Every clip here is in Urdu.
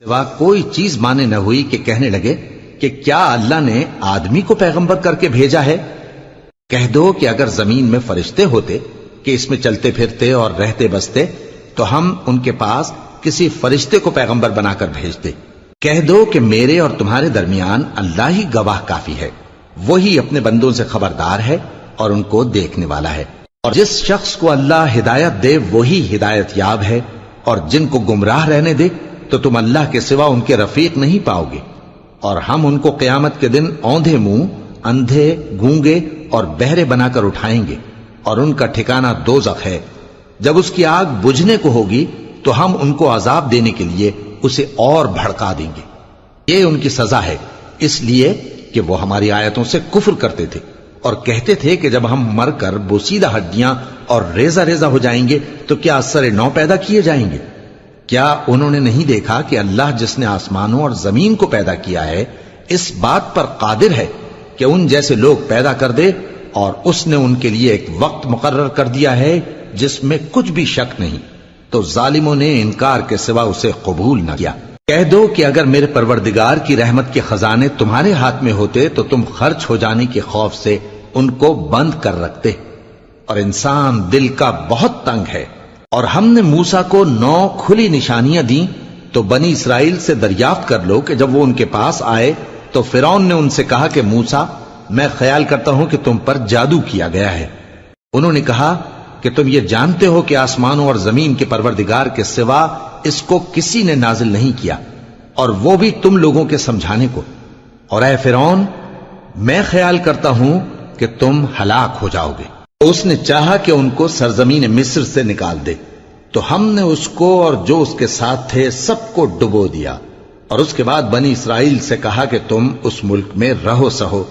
سوا کوئی چیز مانے نہ ہوئی کہ کہنے لگے کہ کیا اللہ نے آدمی کو پیغمبر کر کے بھیجا ہے؟ کہہ دو کہ اگر زمین میں فرشتے ہوتے کہ اس میں چلتے پھرتے اور رہتے بستے تو ہم ان کے پاس کسی فرشتے کو پیغمبر بنا کر بھیجتے۔ کہہ دو کہ میرے اور تمہارے درمیان اللہ ہی گواہ کافی ہے، وہی اپنے بندوں سے خبردار ہے اور ان کو دیکھنے والا ہے، اور جس شخص کو اللہ ہدایت دے وہی ہدایت یاب ہے، اور جن کو گمراہ رہنے دے تو تم اللہ کے سوا ان کے رفیق نہیں پاؤ گے۔ اور ہم ان کو قیامت کے دن اوندھے منہ، اندھے، گونگے اور بہرے بنا کر اٹھائیں گے، اور ان کا ٹھکانہ دوزخ ہے۔ جب اس کی آگ بجھنے کو ہوگی تو ہم ان کو عذاب دینے کے لیے اسے اور بھڑکا دیں گے۔ یہ ان کی سزا ہے، اس لیے کہ وہ ہماری آیتوں سے کفر کرتے تھے اور کہتے تھے کہ جب ہم مر کر بوسیدہ ہڈیاں اور ریزہ ریزہ ہو جائیں گے تو کیا اثر نو پیدا کیے جائیں گے؟ کیا انہوں نے نہیں دیکھا کہ اللہ جس نے آسمانوں اور زمین کو پیدا کیا ہے اس بات پر قادر ہے کہ ان جیسے لوگ پیدا کر دے، اور اس نے ان کے لیے ایک وقت مقرر کر دیا ہے جس میں کچھ بھی شک نہیں، تو ظالموں نے انکار کے سوا اسے قبول نہ کیا۔ کہہ دو کہ اگر میرے پروردگار کی رحمت کے خزانے تمہارے ہاتھ میں ہوتے تو تم خرچ ہو جانے کے خوف سے ان کو بند کر رکھتے، اور انسان دل کا بہت تنگ ہے۔ اور ہم نے موسیٰ کو 9 کھلی نشانیاں دیں تو بنی اسرائیل سے دریافت کر لو کہ جب وہ ان کے پاس آئے تو فرعون نے ان سے کہا کہ موسیٰ، میں خیال کرتا ہوں کہ تم پر جادو کیا گیا ہے۔ انہوں نے کہا کہ تم یہ جانتے ہو کہ آسمانوں اور زمین کے پروردگار کے سوا اس کو کسی نے نازل نہیں کیا، اور وہ بھی تم لوگوں کے سمجھانے کو، اور اے فرعون، میں خیال کرتا ہوں کہ تم ہلاک ہو جاؤ گے۔ اس نے چاہا کہ ان کو سرزمین مصر سے نکال دے، تو ہم نے اس کو اور جو اس کے ساتھ تھے سب کو ڈبو دیا، اور اس کے بعد بنی اسرائیل سے کہا کہ تم اس ملک میں رہو سہو،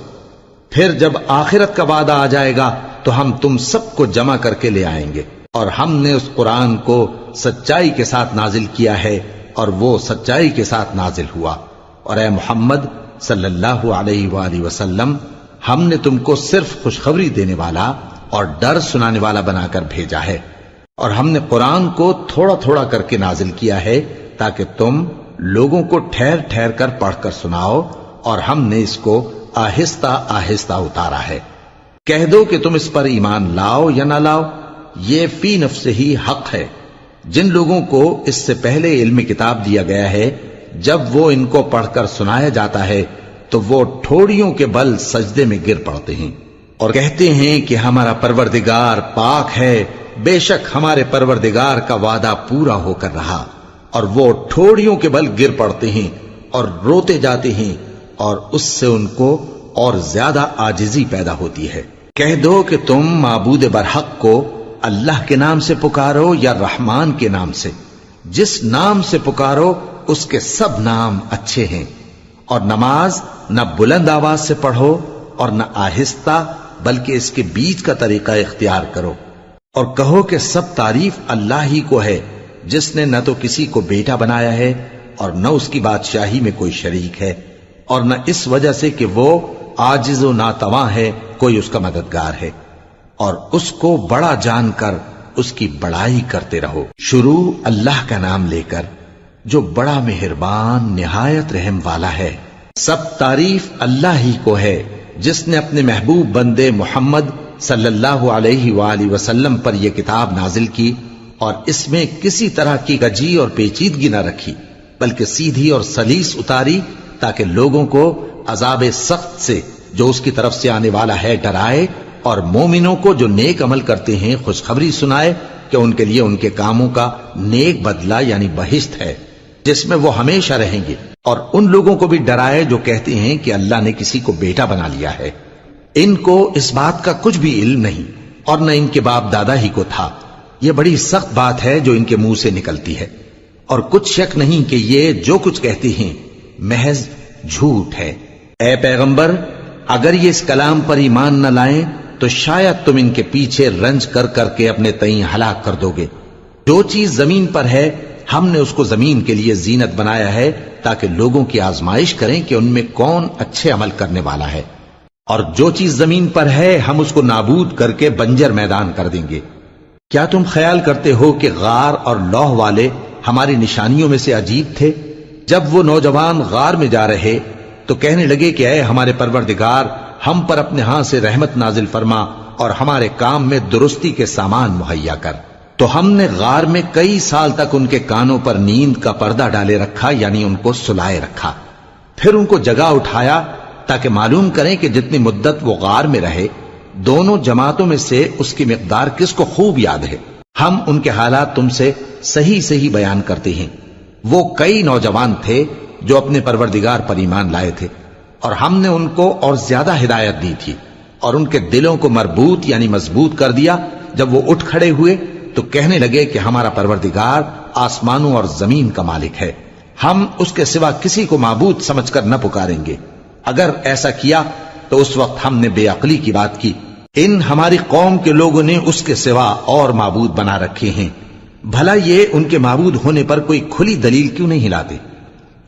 پھر جب آخرت کا وعدہ آ جائے گا تو ہم تم سب کو جمع کر کے لے آئیں گے۔ اور ہم نے اس قرآن کو سچائی کے ساتھ نازل کیا ہے، اور وہ سچائی کے ساتھ نازل ہوا۔ اور اے محمد صلی اللہ علیہ وآلہ وسلم، ہم نے تم کو صرف خوشخبری دینے والا اور ڈر سنانے والا بنا کر بھیجا ہے، اور ہم نے قرآن کو تھوڑا تھوڑا کر کے نازل کیا ہے تاکہ تم لوگوں کو ٹھہر ٹھہر کر پڑھ کر سناؤ، اور ہم نے اس کو آہستہ آہستہ اتارا ہے۔ کہہ دو کہ تم اس پر ایمان لاؤ یا نہ لاؤ، یہ فی نفس ہی حق ہے۔ جن لوگوں کو اس سے پہلے علم کتاب دیا گیا ہے، جب وہ ان کو پڑھ کر سنایا جاتا ہے تو وہ ٹھوڑیوں کے بل سجدے میں گر پڑتے ہیں اور کہتے ہیں کہ ہمارا پروردگار پاک ہے، بے شک ہمارے پروردگار کا وعدہ پورا ہو کر رہا، اور وہ ٹھوڑیوں کے بل گر پڑتے ہیں اور روتے جاتے ہیں، اور اس سے ان کو اور زیادہ عاجزی پیدا ہوتی ہے۔ کہہ دو کہ تم معبود برحق کو اللہ کے نام سے پکارو یا رحمان کے نام سے، جس نام سے پکارو اس کے سب نام اچھے ہیں، اور نماز نہ بلند آواز سے پڑھو اور نہ آہستہ، بلکہ اس کے بیچ کا طریقہ اختیار کرو، اور کہو کہ سب تعریف اللہ ہی کو ہے، جس نے نہ تو کسی کو بیٹا بنایا ہے اور نہ اس کی بادشاہی میں کوئی شریک ہے، اور نہ اس وجہ سے کہ وہ عاجز و ناتواں ہے کوئی اس کا مددگار ہے، اور اس کو بڑا جان کر اس کی بڑائی کرتے رہو۔ شروع اللہ کا نام لے کر جو بڑا مہربان نہایت رحم والا ہے۔ سب تعریف اللہ ہی کو ہے جس نے اپنے محبوب بندے محمد صلی اللہ علیہ وآلہ وسلم پر یہ کتاب نازل کی، اور اس میں کسی طرح کی کجی اور پیچیدگی نہ رکھی، بلکہ سیدھی اور سلیس اتاری تاکہ لوگوں کو عذاب سخت سے جو اس کی طرف سے آنے والا ہے ڈرائے، اور مومنوں کو جو نیک عمل کرتے ہیں خوشخبری سنائے کہ ان کے لیے ان کے کاموں کا نیک بدلہ یعنی بہشت ہے جس میں وہ ہمیشہ رہیں گے، اور ان لوگوں کو بھی ڈرائے جو کہتے ہیں کہ اللہ نے کسی کو بیٹا بنا لیا ہے۔ ان کو اس بات کا کچھ بھی علم نہیں، اور نہ ان کے باپ دادا ہی کو تھا۔ یہ بڑی سخت بات ہے جو ان کے منہ سے نکلتی ہے، اور کچھ شک نہیں کہ یہ جو کچھ کہتے ہیں محض جھوٹ ہے۔ اے پیغمبر، اگر یہ اس کلام پر ایمان نہ لائیں تو شاید تم ان کے پیچھے رنج کر کر کے اپنے تئیں ہلاک کر دو گے۔ جو چیز زمین پر ہے ہم نے اس کو زمین کے لیے زینت بنایا ہے تاکہ لوگوں کی آزمائش کریں کہ ان میں کون اچھے عمل کرنے والا ہے، اور جو چیز زمین پر ہے ہم اس کو نابود کر کے بنجر میدان کر دیں گے۔ کیا تم خیال کرتے ہو کہ غار اور لوح والے ہماری نشانیوں میں سے عجیب تھے؟ جب وہ نوجوان غار میں جا رہے تو کہنے لگے کہ اے ہمارے پروردگار، ہم پر اپنے ہاں سے رحمت نازل فرما اور ہمارے کام میں درستی کے سامان مہیا کر۔ تو ہم نے غار میں کئی سال تک ان کے کانوں پر نیند کا پردہ ڈالے رکھا، یعنی ان کو سلائے رکھا، پھر ان کو جگا اٹھایا تاکہ معلوم کریں کہ جتنی مدت وہ غار میں رہے دونوں جماعتوں میں سے اس کی مقدار کس کو خوب یاد ہے۔ ہم ان کے حالات تم سے صحیح صحیح بیان کرتے ہیں۔ وہ کئی نوجوان تھے جو اپنے پروردگار پر ایمان لائے تھے، اور ہم نے ان کو اور زیادہ ہدایت دی تھی، اور ان کے دلوں کو مربوط یعنی مضبوط کر دیا۔ جب وہ اٹھ کھڑے ہوئے تو کہنے لگے کہ ہمارا پروردگار آسمانوں اور زمین کا مالک ہے، ہم اس کے سوا کسی کو معبود سمجھ کر نہ پکاریں گے۔ اگر ایسا کیا تو اس وقت ہم نے بے عقلی کی بات کی۔ ان ہماری قوم کے لوگوں نے اس کے سوا اور معبود بنا رکھے ہیں، بھلا یہ ان کے معبود ہونے پر کوئی کھلی دلیل کیوں نہیں لاتے؟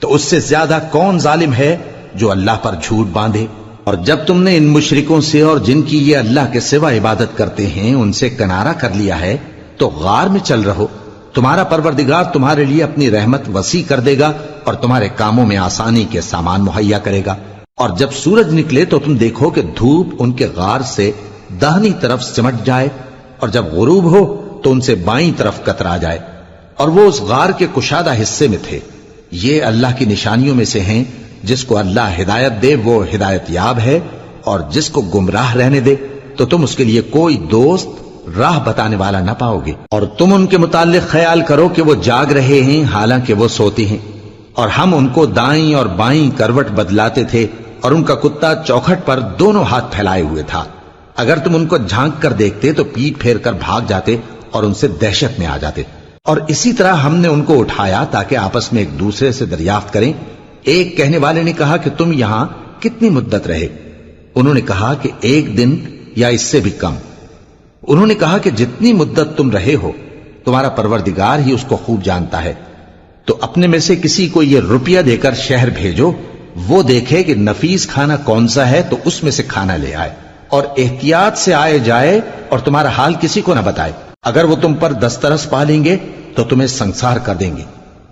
تو اس سے زیادہ کون ظالم ہے جو اللہ پر جھوٹ باندھے؟ اور جب تم نے ان مشرکوں سے اور جن کی یہ اللہ کے سوا عبادت کرتے ہیں ان سے کنارہ کر لیا ہے تو غار میں چل رہو، تمہارا پروردگار تمہارے لیے اپنی رحمت وسیع کر دے گا اور تمہارے کاموں میں آسانی کے سامان مہیا کرے گا۔ اور جب سورج نکلے تو تم دیکھو کہ دھوپ ان کے غار سے داہنی طرف سمٹ جائے، اور جب غروب ہو تو ان سے بائیں طرف کترا جائے، اور وہ اس غار کے کشادہ حصے میں تھے۔ یہ اللہ کی نشانیوں میں سے ہیں، جس کو اللہ ہدایت دے وہ ہدایت یاب ہے، اور جس کو گمراہ رہنے دے تو تم اس کے لیے کوئی دوست راہ بتانے والا نہ پاؤ گے۔ اور تم ان کے متعلق خیال کرو کہ وہ جاگ رہے ہیں حالانکہ وہ سوتے ہیں، اور ہم ان کو دائیں اور بائیں کروٹ بدلاتے تھے، اور ان کا کتا چوکھٹ پر دونوں ہاتھ پھیلائے ہوئے تھا۔ اگر تم ان کو جھانک کر دیکھتے تو پیٹ پھیر کر بھاگ جاتے اور ان سے دہشت میں آ جاتے۔ اور اسی طرح ہم نے ان کو اٹھایا تاکہ آپس میں ایک دوسرے سے دریافت کریں۔ ایک کہنے والے نے کہا کہ تم یہاں کتنی مدت رہے؟ انہوں نے کہا کہ 1 دن یا اس سے بھی کم۔ انہوں نے کہا کہ جتنی مدت تم رہے ہو تمہارا پروردگار ہی اس کو خوب جانتا ہے، تو اپنے میں سے کسی کو یہ روپیہ دے کر شہر بھیجو، وہ دیکھے کہ نفیس کھانا کون سا ہے تو اس میں سے کھانا لے آئے، اور احتیاط سے آئے جائے اور تمہارا حال کسی کو نہ بتائے۔ اگر وہ تم پر دسترس پا لیں گے تو تمہیں سنسار کر دیں گے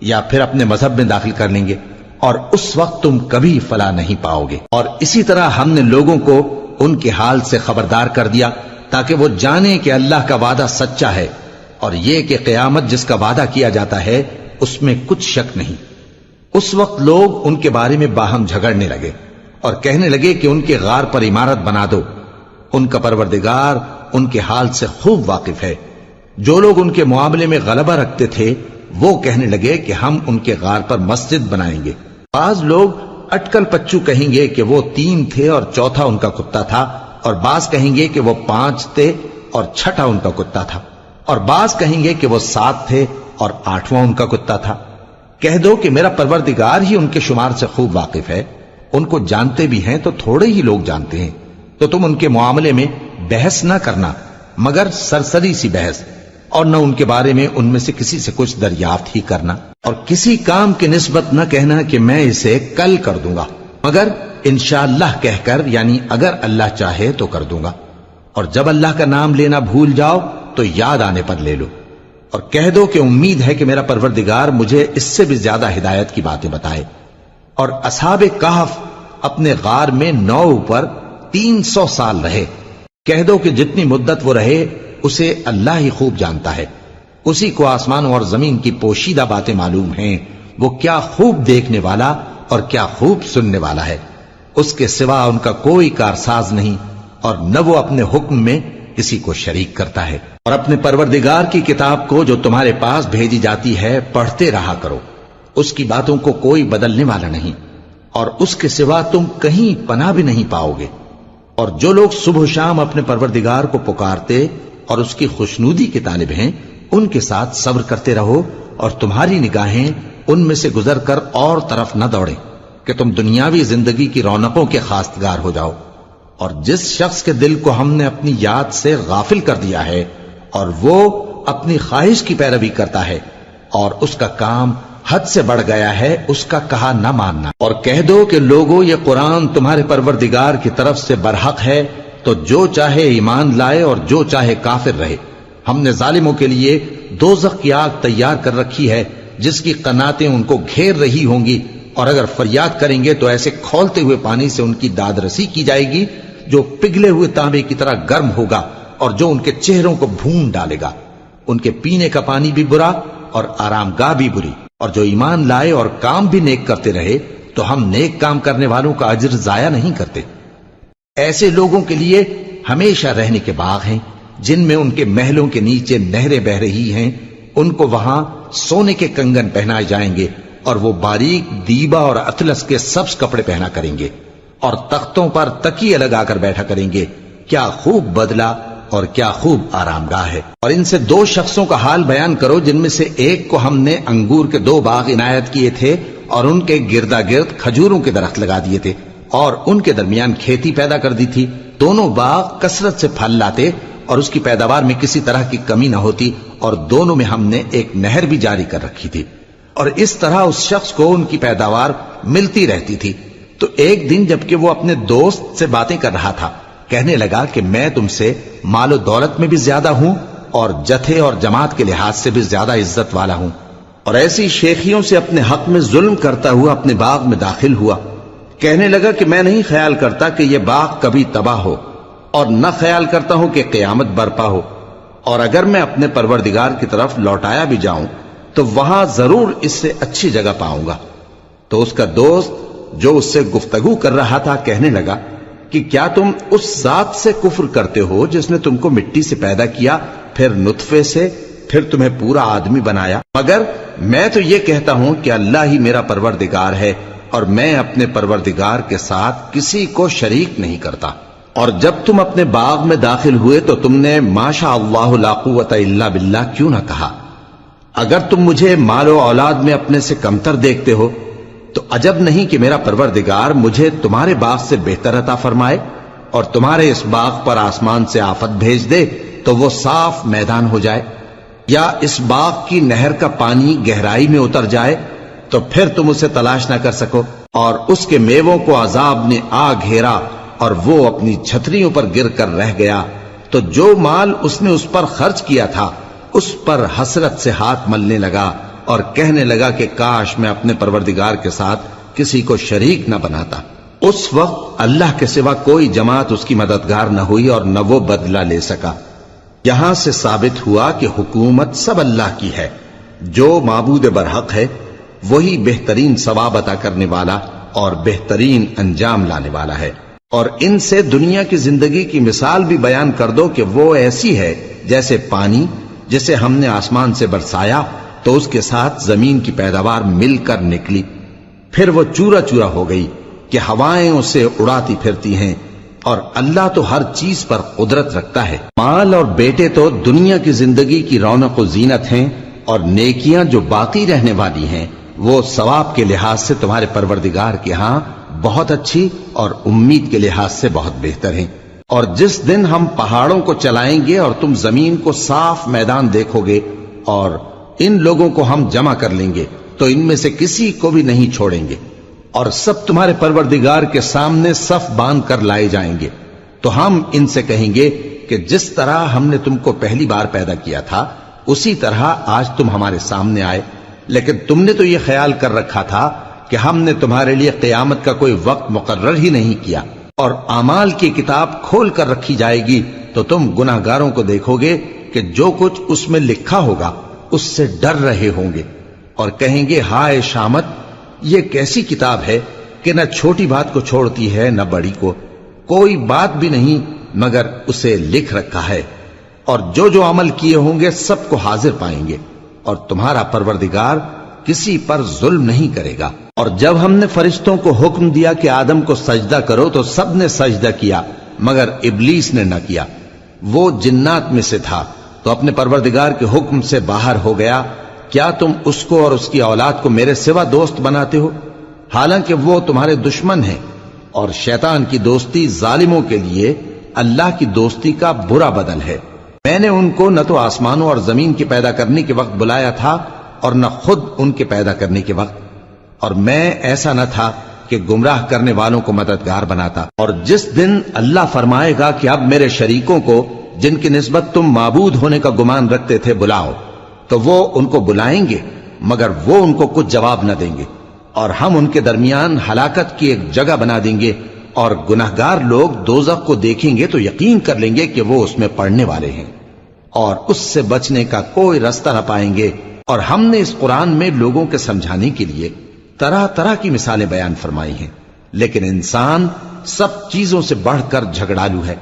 یا پھر اپنے مذہب میں داخل کر لیں گے، اور اس وقت تم کبھی فلاح نہیں پاؤ گے۔ اور اسی طرح ہم نے لوگوں کو ان کے حال سے خبردار کر دیا تاکہ وہ جانیں کہ اللہ کا وعدہ سچا ہے، اور یہ کہ قیامت جس کا وعدہ کیا جاتا ہے اس میں کچھ شک نہیں۔ اس وقت لوگ ان کے بارے میں باہم جھگڑنے لگے اور کہنے لگے کہ ان کے غار پر عمارت بنا دو۔ ان کا پروردگار ان کے حال سے خوب واقف ہے۔ جو لوگ ان کے معاملے میں غلبہ رکھتے تھے وہ کہنے لگے کہ ہم ان کے غار پر مسجد بنائیں گے۔ بعض لوگ اٹکل پچو کہیں گے کہ وہ 3 تھے اور چوتھا ان کا کتا تھا، اور بعض کہیں گے کہ وہ 5 تھے اور چھٹا ان کا کتا تھا، اور بعض کہیں گے کہ وہ 7 تھے اور 8واں ان کا کتا تھا۔ کہہ دو کہ میرا پروردگار ہی ان کے شمار سے خوب واقف ہے، ان کو جانتے بھی ہیں تو تھوڑے ہی لوگ جانتے ہیں۔ تو تم ان کے معاملے میں بحث نہ کرنا مگر سرسری سی بحث، اور نہ ان کے بارے میں ان میں سے کسی سے کچھ دریافت ہی کرنا، اور کسی کام کی نسبت نہ کہنا کہ میں اسے کل کر دوں گا، مگر انشاءاللہ کہہ کر، یعنی اگر اللہ چاہے تو کر دوں گا۔ اور جب اللہ کا نام لینا بھول جاؤ تو یاد آنے پر لے لو، اور کہہ دو کہ امید ہے کہ میرا پروردگار مجھے اس سے بھی زیادہ ہدایت کی باتیں بتائے۔ اور اصحاب کہف اپنے غار میں 9 پر 300 سال رہے۔ کہہ دو کہ جتنی مدت وہ رہے اسے اللہ ہی خوب جانتا ہے، اسی کو آسمانوں اور زمین کی پوشیدہ باتیں معلوم ہیں، وہ کیا خوب دیکھنے والا اور کیا خوب سننے والا ہے۔ اس کے سوا ان کا کوئی کارساز نہیں، اور نہ وہ اپنے حکم میں کسی کو شریک کرتا ہے۔ اور اپنے پروردگار کی کتاب کو جو تمہارے پاس بھیجی جاتی ہے پڑھتے رہا کرو، اس کی باتوں کو کوئی بدلنے والا نہیں، اور اس کے سوا تم کہیں پناہ بھی نہیں پاؤ گے۔ اور جو لوگ صبح و شام اپنے پروردگار کو پکارتے اور اس کی خوشنودی کے طالب ہیں ان کے ساتھ صبر کرتے رہو، اور تمہاری نگاہیں ان میں سے گزر کر اور طرف نہ دوڑیں کہ تم دنیاوی زندگی کی رونقوں کے خواستگار ہو جاؤ۔ اور جس شخص کے دل کو ہم نے اپنی یاد سے غافل کر دیا ہے اور وہ اپنی خواہش کی پیروی کرتا ہے اور اس کا کام حد سے بڑھ گیا ہے، اس کا کہا نہ ماننا۔ اور کہہ دو کہ لوگو یہ قرآن تمہارے پروردگار کی طرف سے برحق ہے، تو جو چاہے ایمان لائے اور جو چاہے کافر رہے۔ ہم نے ظالموں کے لیے دوزخ کی آگ تیار کر رکھی ہے جس کی قناتیں ان کو گھیر رہی ہوں گی، اور اگر فریاد کریں گے تو ایسے کھولتے ہوئے پانی سے ان کی داد رسی کی جائے گی جو پگھلے ہوئے تانبے کی طرح گرم ہوگا اور جو ان کے چہروں کو بھون ڈالے گا۔ ان کے پینے کا پانی بھی برا اور آرام گاہ بھی بری، اور جو ایمان لائے اور کام بھی نیک کرتے رہے تو ہم نیک کام کرنے والوں کا اجر ضائع نہیں کرتے۔ ایسے لوگوں کے لیے ہمیشہ رہنے کے باغ ہیں جن میں ان کے محلوں کے نیچے نہریں بہ رہی ہیں، ان کو وہاں سونے کے کنگن پہنائے جائیں گے اور وہ باریک دیبا اور اطلس کے سبز کپڑے پہنا کریں گے اور تختوں پر تکیے لگا کر بیٹھا کریں گے۔ کیا خوب بدلہ اور کیا خوب آرام گاہ ہے۔ اور ان سے دو شخصوں کا حال بیان کرو جن میں سے ایک کو ہم نے انگور کے 2 باغ عنایت کیے تھے اور ان کے گردا گرد کھجوروں کے درخت لگا دیے تھے اور ان کے درمیان کھیتی پیدا کر دی تھی۔ دونوں باغ کثرت سے پھل لاتے اور اس کی پیداوار میں کسی طرح کی کمی نہ ہوتی، اور دونوں میں ہم نے ایک نہر بھی جاری کر رکھی تھی، اور اس طرح اس شخص کو ان کی پیداوار ملتی رہتی تھی۔ تو ایک دن جبکہ وہ اپنے دوست سے باتیں کر رہا تھا، کہنے لگا کہ میں تم سے مال و دولت میں بھی زیادہ ہوں اور جتھے اور جماعت کے لحاظ سے بھی زیادہ عزت والا ہوں، اور ایسی شیخیوں سے اپنے حق میں ظلم کرتا ہوا اپنے باغ میں داخل ہوا۔ کہنے لگا کہ میں نہیں خیال کرتا کہ یہ باغ کبھی تباہ ہو، اور نہ خیال کرتا ہوں کہ قیامت برپا ہو، اور اگر میں اپنے پروردگار کی طرف لوٹایا بھی جاؤں تو وہاں ضرور اس سے اچھی جگہ پاؤں گا۔ تو اس کا دوست جو اس سے گفتگو کر رہا تھا کہنے لگا کہ کیا تم اس ذات سے کفر کرتے ہو جس نے تم کو مٹی سے پیدا کیا، پھر نطفے سے، پھر تمہیں پورا آدمی بنایا؟ مگر میں تو یہ کہتا ہوں کہ اللہ ہی میرا پروردگار ہے، اور میں اپنے پروردگار کے ساتھ کسی کو شریک نہیں کرتا۔ اور جب تم اپنے باغ میں داخل ہوئے تو تم نے ماشاء اللہ لا قوت الا باللہ کیوں نہ کہا؟ اگر تم مجھے مال و اولاد میں اپنے سے کمتر دیکھتے ہو تو عجب نہیں کہ میرا پروردگار مجھے تمہارے باغ سے بہتر عطا فرمائے اور تمہارے اس باغ پر آسمان سے آفت بھیج دے تو وہ صاف میدان ہو جائے، یا اس باغ کی نہر کا پانی گہرائی میں اتر جائے تو پھر تم اسے تلاش نہ کر سکو، اور اس کے میووں کو عذاب نے آ گھیرا اور وہ اپنی چھتریوں پر گر کر رہ گیا، تو جو مال اس نے اس پر خرچ کیا تھا اس پر حسرت سے ہاتھ ملنے لگا اور کہنے لگا کہ کاش میں اپنے پروردگار کے ساتھ کسی کو شریک نہ بناتا۔ اس وقت اللہ کے سوا کوئی جماعت اس کی مددگار نہ ہوئی اور نہ وہ بدلہ لے سکا۔ یہاں سے ثابت ہوا کہ حکومت سب اللہ کی ہے، جو معبود برحق ہے وہی بہترین ثواب عطا کرنے والا اور بہترین انجام لانے والا ہے۔ اور ان سے دنیا کی زندگی کی مثال بھی بیان کر دو کہ وہ ایسی ہے جیسے پانی جسے ہم نے آسمان سے برسایا تو اس کے ساتھ زمین کی پیداوار مل کر نکلی، پھر وہ چورا چورا ہو گئی کہ ہوائیں اسے اڑاتی پھرتی ہیں، اور اللہ تو ہر چیز پر قدرت رکھتا ہے۔ مال اور بیٹے تو دنیا کی زندگی کی رونق و زینت ہیں، اور نیکیاں جو باقی رہنے والی ہیں وہ ثواب کے لحاظ سے تمہارے پروردگار کے ہاں بہت اچھی اور امید کے لحاظ سے بہت بہتر ہیں۔ اور جس دن ہم پہاڑوں کو چلائیں گے اور تم زمین کو صاف میدان دیکھو گے اور ان لوگوں کو ہم جمع کر لیں گے تو ان میں سے کسی کو بھی نہیں چھوڑیں گے، اور سب تمہارے پروردگار کے سامنے صف باندھ کر لائے جائیں گے۔ تو ہم ان سے کہیں گے کہ جس طرح ہم نے تم کو پہلی بار پیدا کیا تھا اسی طرح آج تم ہمارے سامنے آئے، لیکن تم نے تو یہ خیال کر رکھا تھا کہ ہم نے تمہارے لیے قیامت کا کوئی وقت مقرر ہی نہیں کیا، اور اعمال کی کتاب کھول کر رکھی جائے گی تو تم گناہگاروں کو دیکھو گے کہ جو کچھ اس میں لکھا ہوگا اس سے ڈر رہے ہوں گے، اور کہیں گے ہائے شامت، یہ کیسی کتاب ہے کہ نہ چھوٹی بات کو چھوڑتی ہے نہ بڑی کو، کوئی بات بھی نہیں مگر اسے لکھ رکھا ہے، اور جو جو عمل کیے ہوں گے سب کو حاضر پائیں گے، اور تمہارا پروردگار کسی پر ظلم نہیں کرے گا۔ اور جب ہم نے فرشتوں کو حکم دیا کہ آدم کو سجدہ کرو تو سب نے سجدہ کیا مگر ابلیس نے نہ کیا، وہ جنات میں سے تھا تو اپنے پروردگار کے حکم سے باہر ہو گیا۔ کیا تم اس کو اور اس کی اولاد کو میرے سوا دوست بناتے ہو، حالانکہ وہ تمہارے دشمن ہیں، اور شیطان کی دوستی ظالموں کے لیے اللہ کی دوستی کا برا بدل ہے۔ میں نے ان کو نہ تو آسمانوں اور زمین کے پیدا کرنے کے وقت بلایا تھا اور نہ خود ان کے پیدا کرنے کے وقت، اور میں ایسا نہ تھا کہ گمراہ کرنے والوں کو مددگار بناتا۔ اور جس دن اللہ فرمائے گا کہ اب میرے شریکوں کو جن کی نسبت تم معبود ہونے کا گمان رکھتے تھے بلاؤ، تو وہ ان کو بلائیں گے مگر وہ ان کو کچھ جواب نہ دیں گے، اور ہم ان کے درمیان ہلاکت کی ایک جگہ بنا دیں گے، اور گناہگار لوگ دوزخ کو دیکھیں گے تو یقین کر لیں گے کہ وہ اس میں پڑنے والے ہیں، اور اس سے بچنے کا کوئی راستہ نہ پائیں گے۔ اور ہم نے اس قرآن میں لوگوں کے سمجھانے کے لیے طرح طرح کی مثالیں بیان فرمائی ہیں، لیکن انسان سب چیزوں سے بڑھ کر جھگڑالو ہے۔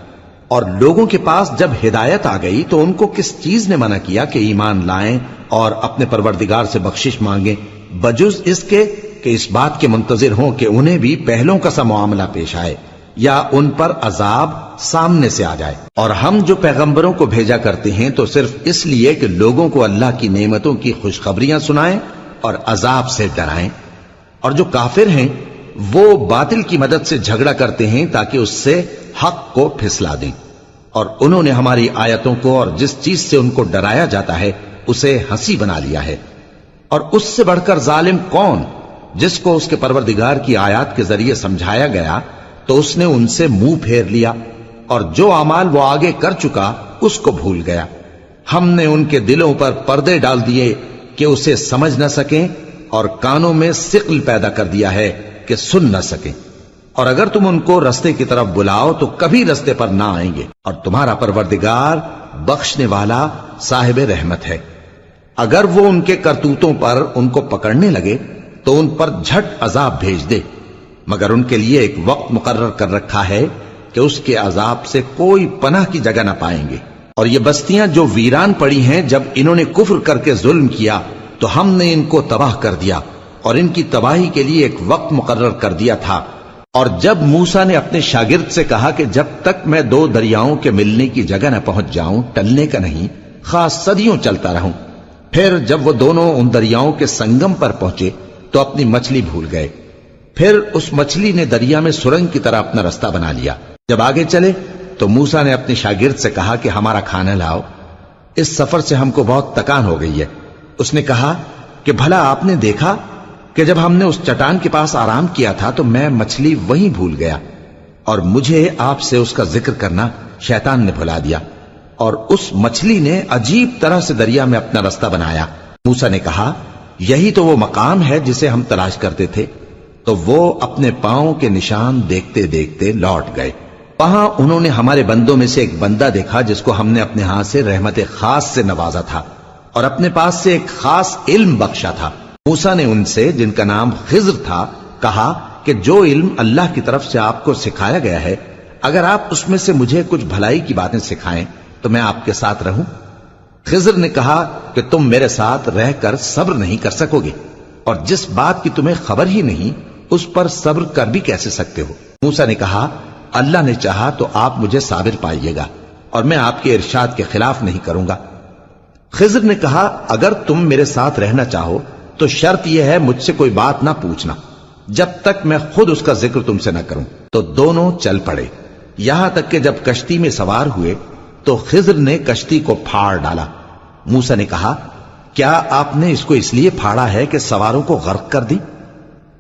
اور لوگوں کے پاس جب ہدایت آ گئی تو ان کو کس چیز نے منع کیا کہ ایمان لائیں اور اپنے پروردگار سے بخشش مانگیں، بجز اس کے کہ اس بات کے منتظر ہوں کہ انہیں بھی پہلوں کا سا معاملہ پیش آئے یا ان پر عذاب سامنے سے آ جائے۔ اور ہم جو پیغمبروں کو بھیجا کرتے ہیں تو صرف اس لیے کہ لوگوں کو اللہ کی نعمتوں کی خوشخبریاں سنائیں اور عذاب سے ڈرائیں۔ اور جو کافر ہیں وہ باطل کی مدد سے جھگڑا کرتے ہیں تاکہ اس سے حق کو پھسلا دیں، اور انہوں نے ہماری آیتوں کو اور جس چیز سے ان کو ڈرایا جاتا ہے اسے ہنسی بنا لیا ہے۔ اور اس سے بڑھ کر ظالم کون، جس کو اس کے پروردگار کی آیات کے ذریعے سمجھایا گیا تو اس نے ان سے منہ پھیر لیا، اور جو اعمال وہ آگے کر چکا اس کو بھول گیا۔ ہم نے ان کے دلوں پر پردے ڈال دیے کہ اسے سمجھ نہ سکیں، اور کانوں میں ثقل پیدا کر دیا ہے کہ سن نہ سکیں۔ اور اگر تم ان کو رستے کی طرف بلاؤ تو کبھی رستے پر نہ آئیں گے، اور تمہارا پروردگار بخشنے والا صاحب رحمت ہے۔ اگر وہ ان کے کرتوتوں پر ان کو پکڑنے لگے تو ان پر جھٹ عذاب بھیج دے، مگر ان کے لیے ایک وقت مقرر کر رکھا ہے کہ اس کے عذاب سے کوئی پناہ کی جگہ نہ پائیں گے۔ اور یہ بستیاں جو ویران پڑی ہیں، جب انہوں نے کفر کر کے ظلم کیا تو ہم نے ان کو تباہ کر دیا، اور ان کی تباہی کے لیے ایک وقت مقرر کر دیا تھا۔ اور جب موسیٰ نے اپنے شاگرد سے کہا کہ جب تک میں دو دریاؤں کے ملنے کی جگہ نہ پہنچ جاؤں ٹلنے کا نہیں، خاص صدیوں چلتا رہوں، پھر جب وہ دونوں ان دریاؤں کے سنگم پر پہنچے تو اپنی مچھلی بھول گئے۔ پھر اس مچھلی نے دریا میں سرنگ کی طرح اپنا رستہ بنا لیا۔ جب آگے چلے تو موسیٰ نے اپنے شاگرد سے کہا کہ ہمارا کھانا لاؤ، اس سفر سے ہم کو بہت تکان ہو گئی ہے۔ اس نے کہا کہ بھلا آپ نے دیکھا کہ جب ہم نے اس چٹان کے پاس آرام کیا تھا تو میں مچھلی وہیں بھول گیا، اور مجھے آپ سے اس کا ذکر کرنا شیطان نے بھلا دیا، اور اس مچھلی نے عجیب طرح سے دریا میں اپنا رستہ بنایا۔ موسیٰ نے کہا یہی تو وہ مقام ہے جسے ہم تلاش کرتے تھے۔ تو وہ اپنے پاؤں کے نشان دیکھتے دیکھتے لوٹ گئے۔ وہاں انہوں نے ہمارے بندوں میں سے ایک بندہ دیکھا جس کو ہم نے اپنے ہاتھ سے رحمت خاص سے نوازا تھا، اور اپنے پاس سے ایک خاص علم بخشا تھا۔ موسیٰ نے ان سے، جن کا نام خضر تھا، کہا کہ جو علم اللہ کی طرف سے آپ کو سکھایا گیا ہے، اگر آپ اس میں سے مجھے کچھ بھلائی کی باتیں سکھائیں تو میں آپ کے ساتھ رہوں۔ خضر نے کہا کہ تم میرے ساتھ رہ کر صبر نہیں کر سکو گے، اور جس بات کی تمہیں خبر ہی نہیں اس پر صبر کر بھی کیسے سکتے ہو؟ موسیٰ نے کہا اللہ نے چاہا تو آپ مجھے صابر پائیے گا، اور میں آپ کے ارشاد کے خلاف نہیں کروں گا۔ خضر نے کہا اگر تم میرے ساتھ رہنا چاہو تو شرط یہ ہے مجھ سے کوئی بات نہ پوچھنا جب تک میں خود اس کا ذکر تم سے نہ کروں۔ تو دونوں چل پڑے، یہاں تک کہ جب کشتی میں سوار ہوئے تو خضر نے کشتی کو پھاڑ ڈالا۔ موسیٰ نے کہا کیا آپ نے اس کو اس لیے پھاڑا ہے کہ سواروں کو غرق کر دی؟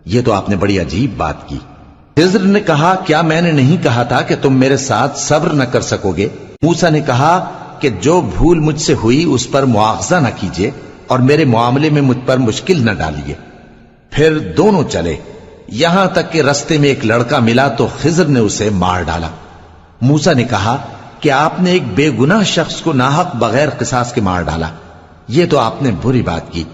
یہ تو آپ نے بڑی عجیب بات کی۔ خضر نے کہا کیا میں نے نہیں کہا تھا کہ تم میرے ساتھ صبر نہ کر سکو گے؟ موسیٰ نے کہا کہ جو بھول مجھ سے ہوئی اس پر مواخذہ نہ کیجیے، اور میرے معاملے میں مجھ پر مشکل نہ ڈالیے۔ پھر دونوں چلے، یہاں تک کہ رستے میں ایک لڑکا ملا تو خضر نے اسے مار ڈالا۔ موسیٰ نے کہا کہ آپ نے ایک بے گناہ شخص کو ناحق بغیر قصاص کے مار ڈالا، یہ تو آپ نے بری بات کی۔